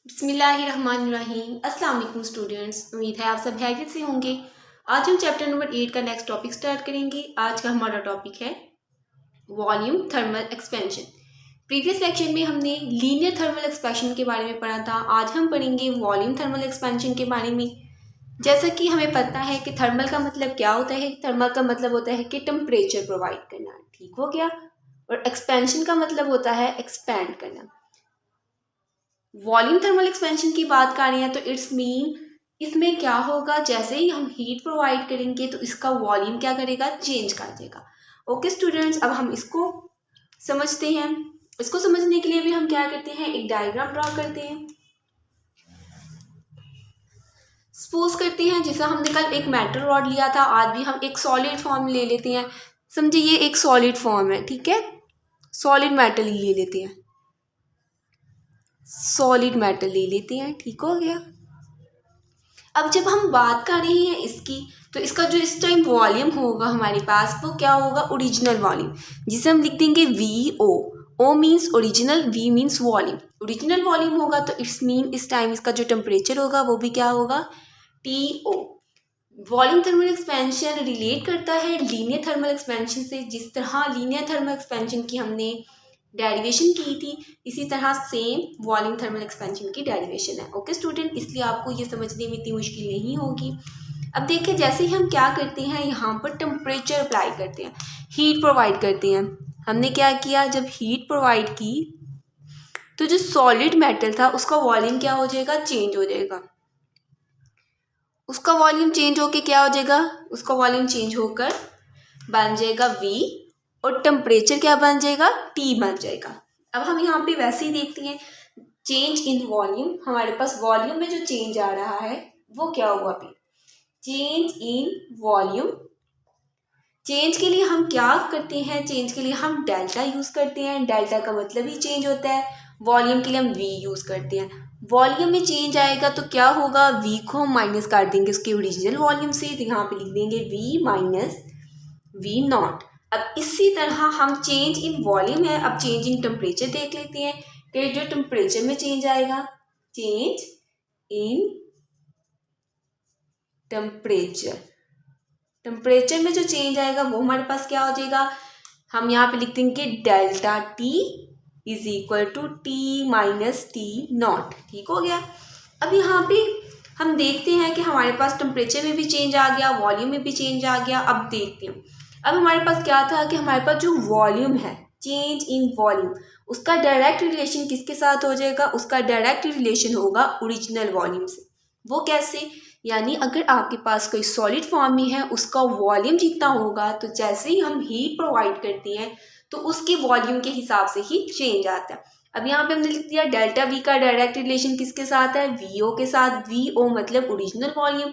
बिस्मिल्लाहिर्रहमानिर्रहीम। अस्सलाम वालेकुम स्टूडेंट्स, उम्मीद है आप सब खैरियत से होंगे। आज हम चैप्टर नंबर 8 का नेक्स्ट टॉपिक स्टार्ट करेंगे। आज का हमारा टॉपिक है volume thermal expansion. Previous lecture में हमने लीनियर थर्मल एक्सपेंशन के बारे में पढ़ा था। आज हम पढ़ेंगे वॉल्यूम थर्मल एक्सपेंशन के बारे में। जैसा कि हमें पता है कि थर्मल का मतलब क्या होता है। थर्मल का मतलब होता है कि टेम्परेचर प्रोवाइड करना, ठीक हो गया। और एक्सपेंशन का मतलब होता है एक्सपैंड करना। वॉल्यूम थर्मल एक्सपेंशन की बात कर रहे हैं तो इट्स मीन इसमें क्या होगा, जैसे ही हम हीट प्रोवाइड करेंगे तो इसका वॉल्यूम क्या करेगा, चेंज कर देगा। ओके स्टूडेंट्स, अब हम इसको समझते हैं। इसको समझने के लिए भी हम क्या करते हैं, एक डायग्राम ड्रॉ करते हैं। सपोज करते हैं जैसा हमने कल एक मेटल रॉड लिया था, आज भी हम एक सॉलिड फॉर्म ले लेते हैं। समझिए ये एक सॉलिड फॉर्म है, ठीक है। सॉलिड मेटल ही ले लेते हैं, सॉलिड मेटल ले लेते हैं, ठीक हो गया। अब जब हम बात कर रहे हैं इसकी, तो इसका जो इस टाइम वॉल्यूम होगा हमारे पास वो क्या होगा, ओरिजिनल वॉल्यूम, जिसे हम लिख देंगे V O. O means original, V means volume. Original volume होगा तो इट्स मीन इस टाइम इसका जो टेम्परेचर होगा वो भी क्या होगा, T O. Volume thermal expansion relate करता है लीनियर थर्मल एक्सपेंशन से। जिस तरह लीनियर थर्मल एक्सपेंशन की हमने डेरिवेशन की थी, इसी तरह सेम वॉल्यूम थर्मल एक्सपेंशन की डेरिवेशन है। ओके स्टूडेंट, इसलिए आपको ये समझने में इतनी मुश्किल नहीं होगी। अब देखिए जैसे ही हम क्या करते हैं, यहाँ पर टेम्परेचर अप्लाई करते हैं, हीट प्रोवाइड करते हैं। हमने क्या किया, जब हीट प्रोवाइड की तो जो सॉलिड मेटल था उसका वॉल्यूम क्या हो जाएगा, चेंज हो जाएगा। उसका वॉल्यूम चेंज होकर क्या हो जाएगा, उसका वॉल्यूम चेंज होकर बन जाएगा V, और टेम्परेचर क्या बन जाएगा, T बन जाएगा। अब हम यहाँ पे वैसे ही देखते हैं चेंज इन वॉल्यूम। हमारे पास वॉल्यूम में जो चेंज आ रहा है वो क्या हुआ, अभी चेंज इन वॉल्यूम। चेंज के लिए हम क्या करते हैं, चेंज के लिए हम डेल्टा यूज़ करते हैं। डेल्टा का मतलब ही चेंज होता है। वॉल्यूम के लिए हम V यूज़ करते हैं। वॉल्यूम में चेंज आएगा तो क्या होगा, V को हम माइनस कर देंगे उसके ओरिजिनल वॉल्यूम से, तो यहाँ पे लिख देंगे V माइनस V नॉट। अब इसी तरह हम चेंज इन वॉल्यूम है, अब चेंज इन टेम्परेचर देख लेते हैं कि जो टेम्परेचर में चेंज आएगा, चेंज इन टेम्परेचर। टेम्परेचर में जो चेंज आएगा वो हमारे पास क्या हो जाएगा, हम यहाँ पे लिख देंगे delta T is equal to T minus T nought, ठीक हो गया। अब यहाँ पे हम देखते हैं कि हमारे पास टेम्परेचर में भी चेंज आ गया, वॉल्यूम में भी चेंज आ गया। अब देखते हैं, अब हमारे पास क्या था कि हमारे पास जो वॉल्यूम है, चेंज इन वॉल्यूम, उसका डायरेक्ट रिलेशन किसके साथ हो जाएगा, उसका डायरेक्ट रिलेशन होगा ओरिजिनल वॉल्यूम से। वो कैसे, यानी अगर आपके पास कोई सॉलिड फॉर्म में है, उसका वॉल्यूम जितना होगा, तो जैसे ही हम हीट प्रोवाइड करते हैं तो उसके वॉल्यूम के हिसाब से ही चेंज आता है। अब यहाँ पे हमने लिख दिया डेल्टा V का डायरेक्ट रिलेशन किसके साथ है, VO के साथ। VO मतलब ओरिजिनल वॉल्यूम।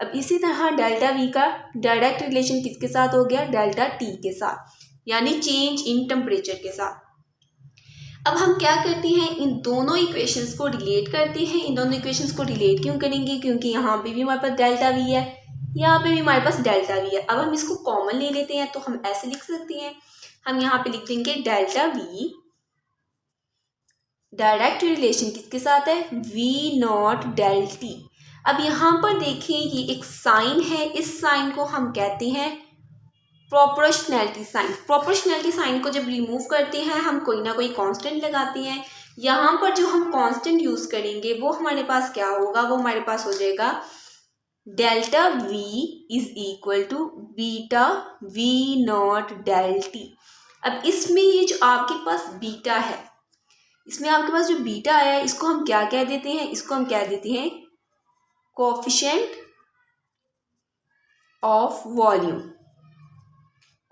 अब इसी तरह डेल्टा V का डायरेक्ट रिलेशन किसके साथ हो गया, डेल्टा T के साथ, यानी चेंज इन टेम्परेचर के साथ। अब हम क्या करते हैं, इन दोनों इक्वेशंस को रिलेट करते हैं। इन दोनों इक्वेशंस को रिलेट क्यों करेंगे, क्योंकि यहाँ पे भी हमारे पास डेल्टा V है, यहाँ पे भी हमारे पास डेल्टा V है। अब हम इसको कॉमन ले लेते हैं, तो हम ऐसे लिख सकते हैं, हम यहाँ पे लिख देंगे डेल्टा V डायरेक्ट रिलेशन किसके साथ है, V नॉट डेल T। अब यहाँ पर देखिए ये एक साइन है, इस साइन को हम कहते हैं प्रोपोर्शनैलिटी साइन। प्रोपोर्शनैलिटी साइन को जब रिमूव करते हैं हम कोई ना कोई कांस्टेंट लगाते हैं। यहाँ पर जो हम कांस्टेंट यूज करेंगे वो हमारे पास क्या होगा, वो हमारे पास हो जाएगा delta V is equal to beta V nought del T। अब इसमें ये जो आपके पास बीटा है, इसमें आपके पास जो बीटा आया है, इसको हम क्या कह देते हैं, इसको हम कह देते हैं coefficient of volume.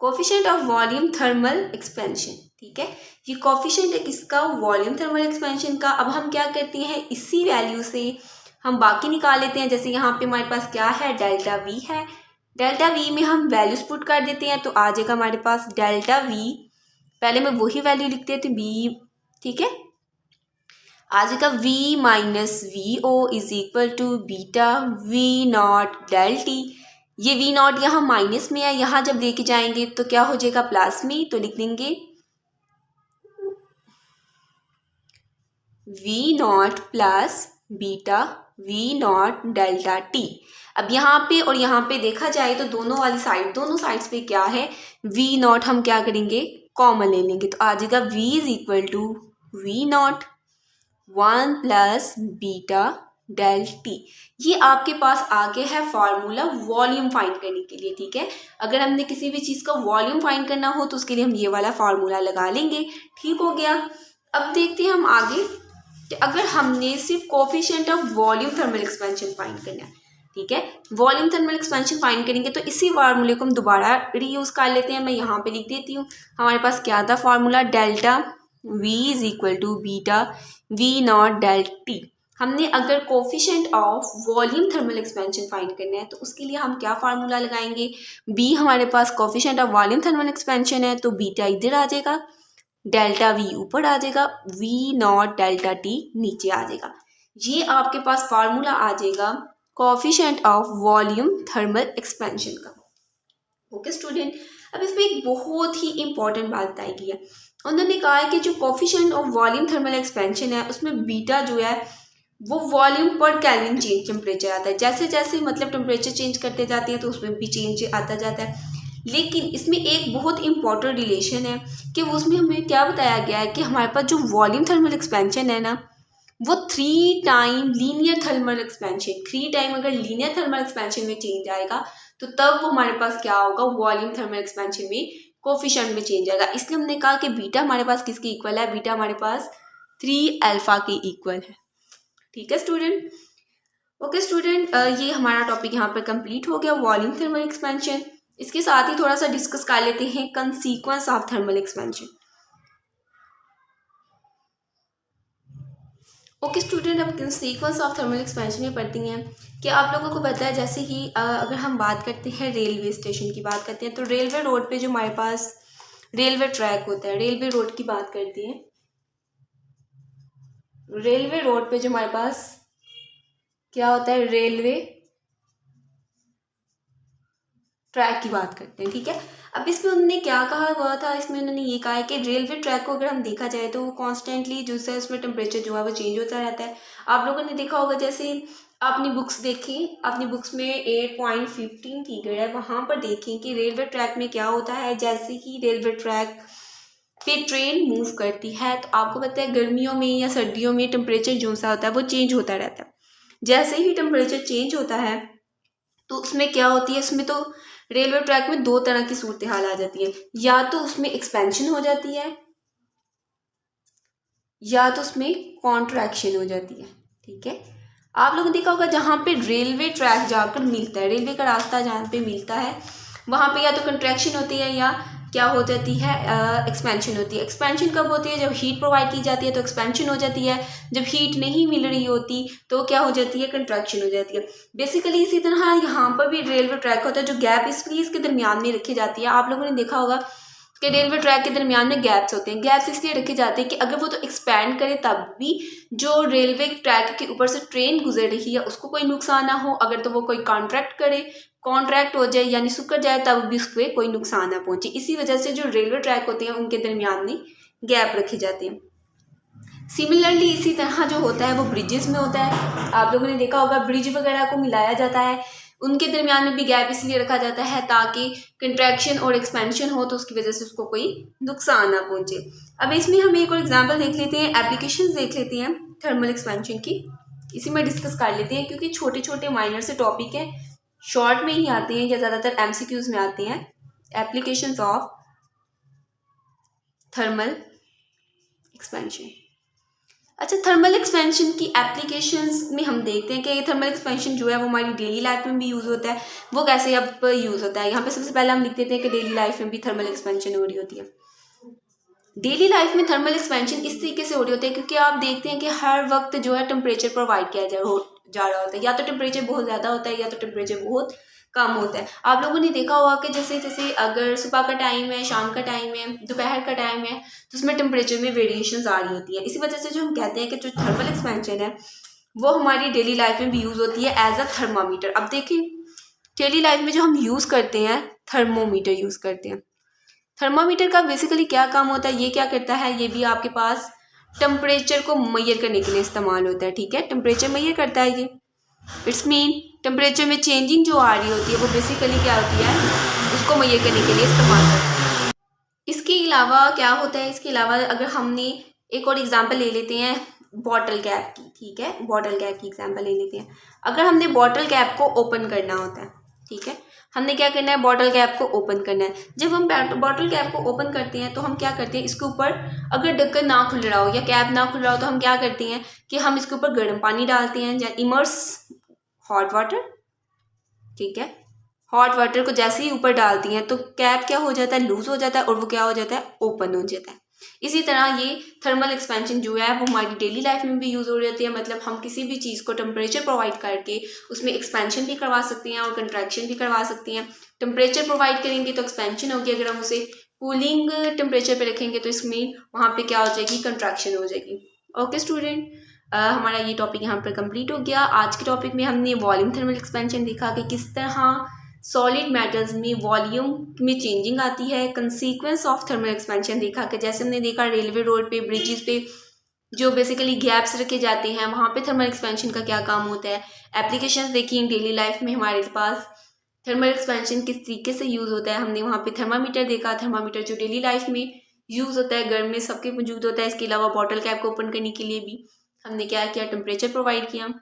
Coefficient of volume thermal expansion, ठीक है। ये कोफिशिएंट है किसका, वॉल्यूम थर्मल एक्सपेंशन का। अब हम क्या करते हैं, इसी वैल्यू से हम बाकी निकाल लेते हैं। जैसे यहाँ पे हमारे पास क्या है, डेल्टा V है। डेल्टा V में हम वैल्यूज पुट कर देते हैं तो आ जाएगा हमारे पास डेल्टा V, पहले मैं वही वैल्यू लिख देती हूँ B, ठीक है। आ जाएगा V minus VO is equal to beta V nought del T। ये V नॉट यहाँ माइनस में है, यहाँ जब लेके जाएंगे तो क्या हो जाएगा, प्लस में, तो लिख देंगे V nought plus beta V nought delta T. अब यहाँ पे और यहाँ पे देखा जाए तो दोनों साइड्स पे क्या है, वी नॉट हम क्या करेंगे, कॉमन ले लेंगे, तो आ जाएगा v is equal to V nought 1 plus beta del T. ये आपके पास आ गया है फार्मूला वॉल्यूम फाइंड करने के लिए, ठीक है। अगर हमने किसी भी चीज़ का वॉल्यूम फाइंड करना हो तो उसके लिए हम ये वाला फार्मूला लगा लेंगे, ठीक हो गया। अब देखते हैं हम आगे कि अगर हमने सिर्फ coefficient of volume thermal expansion find करना है, ठीक है, वॉल्यूम थर्मल एक्सपेंशन फाइंड करेंगे तो इसी फार्मूले को हम दोबारा रीयूज़ कर लेते हैं। मैं यहाँ पे लिख देती हूँ, हमारे पास क्या था formula, delta v is equal to beta V nought del T. हमने अगर coefficient of volume thermal expansion find करना है तो उसके लिए हम क्या फार्मूला लगाएंगे, b हमारे पास coefficient of volume thermal expansion है तो बीटा इधर आ जाएगा, डेल्टा v ऊपर आ जाएगा, वी नॉट डेल्टा टी नीचे आ जाएगा। ये आपके पास फार्मूला आ जाएगा coefficient of volume thermal expansion का। ओके स्टूडेंट, अब इसमें एक बहुत ही इंपॉर्टेंट बात बताई गई है। उन्होंने कहा है कि जो coefficient of volume thermal expansion है उसमें बीटा जो है वो वॉल्यूम पर केल्विन चेंज टेम्परेचर आता है। जैसे जैसे मतलब टेम्परेचर चेंज करते जाते हैं तो उसमें भी चेंज आता जाता है। लेकिन इसमें एक बहुत इंपॉर्टेंट रिलेशन है कि उसमें हमें क्या बताया गया है कि हमारे पास जो वॉल्यूम थर्मल एक्सपेंशन है ना वो 3 time linear thermal expansion, 3 time अगर लीनियर थर्मल एक्सपेंशन में चेंज आएगा तो तब वो हमारे पास क्या होगा, वॉल्यूम थर्मल एक्सपेंशन में कोफिशिएंट में चेंज आएगा। इसलिए हमने कहा कि बीटा हमारे पास किसके इक्वल है, बीटा हमारे पास 3 अल्फा के इक्वल है, ठीक है स्टूडेंट। ओके स्टूडेंट, ये हमारा टॉपिक यहाँ पर कंप्लीट हो गया, वॉल्यूम थर्मल एक्सपेंशन। इसके साथ ही थोड़ा सा डिस्कस कर लेते हैं consequence of thermal expansion. Okay student, अब कंसीक्वेंस ऑफ थर्मल एक्सपेंशन में पढ़ती हैं कि आप लोगों को पता है जैसे कि अगर हम बात करते हैं रेलवे स्टेशन की बात करते हैं तो रेलवे रोड पे जो हमारे पास रेलवे ट्रैक होता है, रेलवे रोड की बात करते हैं, रेलवे रोड पे जो हमारे पास क्या होता है, रेलवे ट्रैक की बात करते हैं, ठीक है। अब इसमें उन्होंने क्या कहा हुआ था, इसमें उन्होंने ये कहा है कि रेलवे ट्रैक को अगर हम देखा जाए तो वो कॉन्स्टेंटली जो है उसमें टेम्परेचर जो है वो चेंज होता रहता है। आप लोगों ने देखा होगा, जैसे अपनी बुक्स देखें, अपनी बुक्स में 8.15 फिगर है, वहाँ पर देखें कि रेलवे ट्रैक में क्या होता है। जैसे ही रेलवे ट्रैक पे ट्रेन मूव करती है तो आपको पता है गर्मियों में या सर्दियों में टेम्परेचर जो सा होता है वो चेंज होता रहता है। जैसे ही टेम्परेचर चेंज होता है तो उसमें क्या होती है, उसमें तो रेलवे ट्रैक में 2 तरह की सूरत हाल आ जाती है, या तो उसमें एक्सपेंशन हो जाती है या तो उसमें कॉन्ट्रैक्शन हो जाती है, ठीक है। आप लोगों ने देखा होगा जहाँ पे रेलवे ट्रैक जाकर मिलता है, रेलवे का रास्ता जहाँ पे मिलता है वहाँ पे या तो कंट्रैक्शन होती है या क्या हो जाती है, एक्सपेंशन होती है। एक्सपेंशन कब होती है, जब हीट प्रोवाइड की जाती है तो एक्सपेंशन हो जाती है, जब हीट नहीं मिल रही होती तो क्या हो जाती है, कंट्रैक्शन हो जाती है। बेसिकली इसी तरह यहाँ पर भी रेलवे ट्रैक होता है, जो गैप इसलिए इसके दरमियान में रखी जाती है। आप लोगों ने देखा होगा कि रेलवे ट्रैक के दरमियान में गैप्स होते हैं, गैप्स इसलिए रखे जाते हैं कि अगर वो तो एक्सपैंड करे तब भी जो रेलवे ट्रैक के ऊपर से ट्रेन गुजर रही है उसको कोई नुकसान ना हो, अगर तो वो कोई कॉन्ट्रैक्ट हो जाए यानी सुकर जाए तब भी उसको कोई नुकसान ना पहुंचे। इसी वजह से जो रेलवे ट्रैक होते हैं उनके दरमियान में गैप रखे जाते हैं। सिमिलरली इसी तरह जो होता है वो ब्रिजेस में होता है। आप लोगों ने देखा होगा ब्रिज वगैरह को मिलाया जाता है, उनके दरमियान में भी गैप इसलिए रखा जाता है ताकि कंट्रैक्शन और एक्सपेंशन हो तो उसकी वजह से उसको कोई नुकसान ना पहुंचे। अब इसमें हम एक और एग्जांपल देख लेते हैं, एप्लीकेशंस देख लेते हैं थर्मल एक्सपेंशन की, इसी में डिस्कस कर लेते हैं क्योंकि छोटे छोटे माइनर से टॉपिक हैं, शॉर्ट में ही आते हैं या ज़्यादातर एमसीक्यूज में आते हैं। Applications of thermal expansion. अच्छा, थर्मल एक्सपेंशन की एप्लीकेशंस में हम देखते हैं कि ये थर्मल एक्सपेंशन जो है वो हमारी डेली लाइफ में भी यूज़ होता है। वो कैसे अब यूज़ होता है, यहाँ पे सबसे पहले हम लिख देते हैं कि डेली लाइफ में भी थर्मल एक्सपेंशन हो रही होती है। डेली लाइफ में थर्मल एक्सपेंशन इस तरीके से हो रही होती है क्योंकि आप देखते हैं कि हर वक्त जो है टेम्परेचर प्रोवाइड किया जा रहा होता है, या तो टेम्परेचर बहुत ज़्यादा होता है या तो टेम्परेचर बहुत कम होता है। आप लोगों ने देखा होगा कि जैसे जैसे अगर सुबह का टाइम है, शाम का टाइम है, दोपहर का टाइम है तो उसमें टेम्परेचर में वेरिएशंस आ रही होती है। इसी वजह से जो हम कहते हैं कि जो थर्मल एक्सपेंशन है वो हमारी डेली लाइफ में भी यूज़ होती है एज अ थर्मामीटर। अब देखिए डेली लाइफ में जो हम यूज़ करते हैं थर्मोमीटर यूज़ करते हैं। थर्मामीटर का बेसिकली क्या काम होता है, ये क्या करता है, ये भी आपके पास टेम्परेचर को मेजर करने के लिए इस्तेमाल होता है, ठीक है। टेम्परेचर मेजर करता है ये। इट्स मीन टेम्परेचर में चेंजिंग जो आ रही होती है वो बेसिकली क्या होती है, उसको मेजर करने के लिए इस्तेमाल करते हैं। इसके अलावा क्या होता है, इसके अलावा अगर हमने एक और एग्जांपल ले लेते हैं बॉटल कैप की, ठीक है, बॉटल कैप की एग्जांपल ले लेते हैं। अगर हमने बॉटल कैप को ओपन करना होता है, ठीक है, हमने क्या करना है, बॉटल कैप को ओपन करना है। जब हम बॉटल कैप को ओपन करते हैं तो हम क्या करते हैं, इसके ऊपर अगर ढक्कन ना खुल रहा हो या कैप ना खुल रहा हो तो हम क्या करते हैं कि हम इसके ऊपर गर्म पानी डालते हैं या इमर्स हॉट वाटर, ठीक है। हॉट वाटर को जैसे ही ऊपर डालती हैं तो कैप क्या हो जाता है, लूज हो जाता है और वो क्या हो जाता है, ओपन हो जाता है। इसी तरह ये थर्मल एक्सपेंशन जो है वो हमारी डेली लाइफ में भी यूज़ हो जाती है। मतलब हम किसी भी चीज़ को टेम्परेचर प्रोवाइड करके उसमें एक्सपेंशन भी करवा सकते हैं और कंट्रैक्शन भी करवा सकते हैं। टेम्परेचर प्रोवाइड करेंगे तो एक्सपेंशन होगी, अगर हम उसे कूलिंग टेम्परेचर पे रखेंगे तो इसमें वहाँ पे क्या हो जाएगी, कंट्रैक्शन हो जाएगी। ओके स्टूडेंट, हमारा ये टॉपिक यहाँ पर कंप्लीट हो गया। आज के टॉपिक में हमने वॉल्यूम थर्मल एक्सपेंशन देखा कि किस तरह सॉलिड मेटल्स में वॉल्यूम में चेंजिंग आती है। कंसीक्वेंस ऑफ थर्मल एक्सपेंशन देखा कि जैसे हमने देखा रेलवे रोड पे, ब्रिजेस पे जो बेसिकली गैप्स रखे जाते हैं वहाँ पे थर्मल एक्सपेंशन का क्या काम होता है। एप्लीकेशंस देखी इन डेली लाइफ में हमारे पास थर्मल एक्सपेंशन किस तरीके से यूज़ होता है। हमने वहाँ पे थर्मामीटर देखा, थर्मामीटर जो डेली लाइफ में यूज़ होता है, घर में सबके मौजूद होता है। इसके अलावा बॉटल कैप को ओपन करने के लिए भी हमने क्या किया, टेम्परेचर प्रोवाइड किया।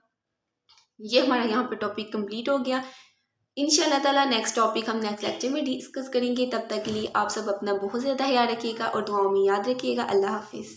ये हमारा यहाँ पे टॉपिक कंप्लीट हो गया। इंशाल्लाह ताला नेक्स्ट टॉपिक हम नेक्स्ट लेक्चर में डिस्कस करेंगे। तब तक के लिए आप सब अपना बहुत ज़्यादा ख्याल रखिएगा और दुआओं में याद रखिएगा। अल्लाह हाफिज़।